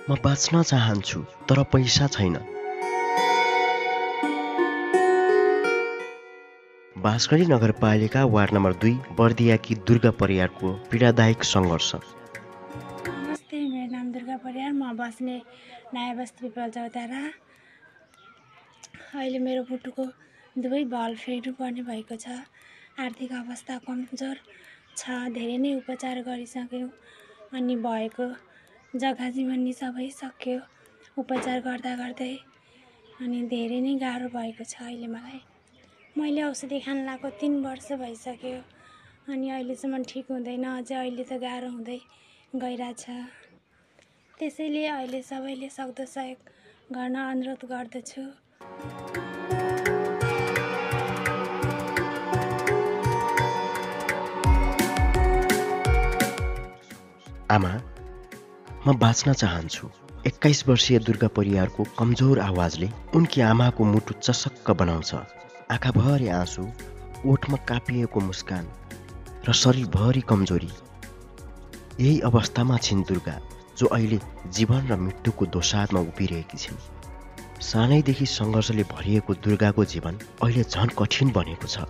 म बाँच्न चाहन्छु तर पैसा छैन। बाँसगढी नगरपालिका वार्ड नम्बर 2 बर्दियाकी दुर्गा परियारको पीडादायक सङ्घर्ष। नमस्ते, मेरो नाम दुर्गा परियार। म बस्ने नयाँ बस्ती पिपल चौतारा। अहिले मेरो मुटुको दुवै बल फेर्नुपर्ने भएको छ। आर्थिक अवस्था कमजोर छ। धेरै नै उपचार गरिसक्यौँ अनि भएको जग्गा जीवनी सबै सक्यो उपचार गर्दा गर्दै। अनि धेरै नै गाह्रो भएको छ अहिले मलाई। मैले औषधि खान लगाएको 3 वर्ष भइसक्यो अनि अहिलेसम्म ठिक हुँदैन। अझै अहिले त गाह्रो हुँदै गइरहेछ। त्यसैले अहिले सबैले सक्दो सहयोग गर्न अनुरोध गर्दछु। आमा, म बाँच्न चाहन्छु। 21 वर्षीय दुर्गा परियारको कमजोर आवाजले उनकी आमाको मुटु चसक्क बनाउँछ। आँखाभरि आँसु, ओठमा कापिएको मुस्कान र शरीरभरि कमजोरी। यही अवस्थामा छिन् दुर्गा, जो अहिले जीवन र मृत्युको दोसाँधमा उभिरहेकी छिन्। सानैदेखि सङ्घर्षले भरिएको दुर्गाको जीवन अहिले झन कठिन बनेको छ।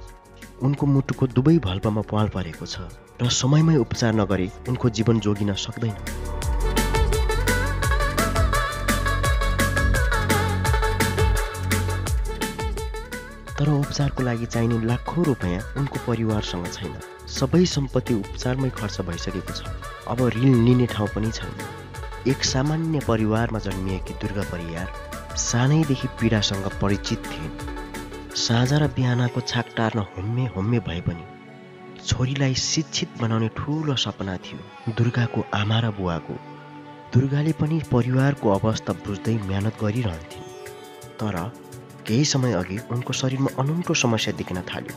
उनको मुटुको दुवै भल्पमा पाल परेको छ र समयमै उपचार नगरे उनको जीवन जोगिन सक्दैन। तर उपचारको लागि चाहिने लाखौँ रुपैयाँ उनको परिवारसँग छैन। सबै सम्पत्ति उपचारमै खर्च भइसकेको छ। अब ऋण लिने ठाउँ पनि छैन। एक सामान्य परिवारमा जन्मिएकी दुर्गा परियार सानैदेखि पीडासँग परिचित थिइन्। साँझ र बिहानको छाक टार्न होम्मे भए पनि छोरीलाई शिक्षित बनाउने ठुलो सपना थियो दुर्गाको आमा र बुवाको। दुर्गाले पनि परिवारको अवस्था बुझ्दै मेहनत गरिरहन्थिन्। तर केही समय अघि उनको शरीरमा अनौठो समस्या देखिन थाल्यो।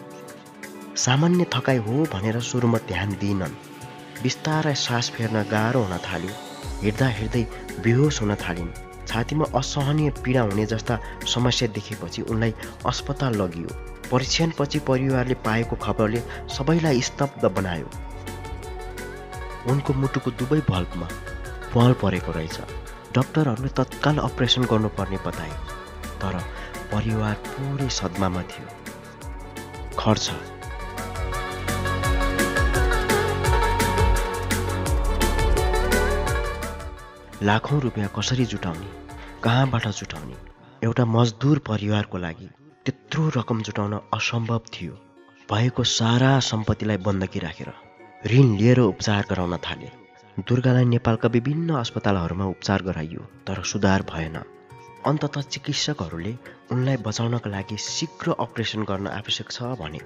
सामान्य थकाइ हो भनेर सुरुमा ध्यान दिइनन्। बिस्तारै सास फेर्न गाह्रो हुन थाल्यो। हिँड्दै बेहोस हुन थालिन्। छातीमा असहनीय पीडा हुने जस्ता समस्या देखेपछि उनलाई अस्पताल लगियो। परीक्षणपछि परिवारले पाएको खबरले सबैलाई स्तब्ध बनायो। उनको मुटुको दुवै भल्पमा पाल परेको रहेछ। डाक्टरहरूले तत्काल अपरेसन गर्नुपर्ने बताए। तर परिवार पुरै सदमामा थियो। खर्च, लाखौँ रुपैयाँ कसरी जुटाउने, कहाँबाट जुटाउने? एउटा मजदुर परिवारको लागि त्यत्रो रकम जुटाउन असम्भव थियो। भएको सारा सम्पत्तिलाई बन्दकी राखेर ऋण लिएर उपचार गराउन थाले। दुर्गालाई नेपालका विभिन्न अस्पतालहरूमा उपचार गराइयो, तर सुधार भएन। अन्ततः चिकित्सकहरूले उनलाई बचाउनका लागि शीघ्र अपरेसन गर्न आवश्यक छ भने।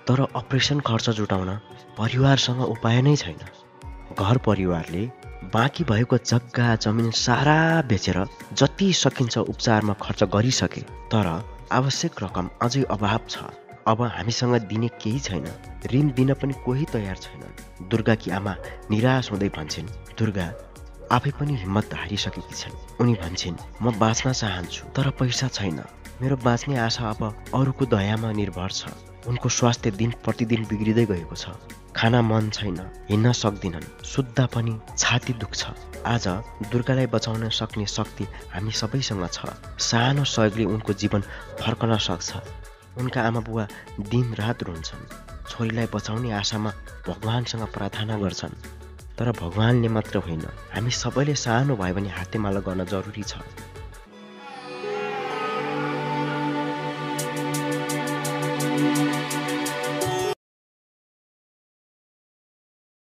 तर अपरेसन खर्च जुटाउन परिवारसँग उपाय नै छैन। घर परिवारले बाँकी भएको जग्गा जमिन सारा बेचेर जति सकिन्छ उपचारमा खर्च गरिसके। तर आवश्यक रकम अझै अभाव छ। अब हामीसँग दिने केही छैन। ऋण दिन पनि कोही तयार छैनन्। दुर्गाकी आमा निराश हुँदै भन्छन्, दुर्गा आफै पनि हिम्मत हारिसकेकी छन्। उनी भन्छन्, म बाँच्न चाहन्छु तर पैसा छैन। मेरो बाँच्ने आशा अब अरूको दयामा निर्भर छ। उनको स्वास्थ्य दिन प्रतिदिन बिग्रिँदै गएको छ। खाना मन छैन, हिँड्न सक्दिनन्, सुत्दा पनि छाती दुख्छ। आज दुर्गालाई बचाउन सक्ने शक्ति हामी सबैसँग छ। सानो सहयोगले उनको जीवन फर्कन सक्छ। उनका आमा बुवा दिन रात रुन्छन्। छोरीलाई बचाउने आशामा भगवानसँग प्रार्थना गर्छन्। तर भगवानले मात्र होइन, हामी सबैले सानो भए पनि हातेमालो गर्न जरुरी छ।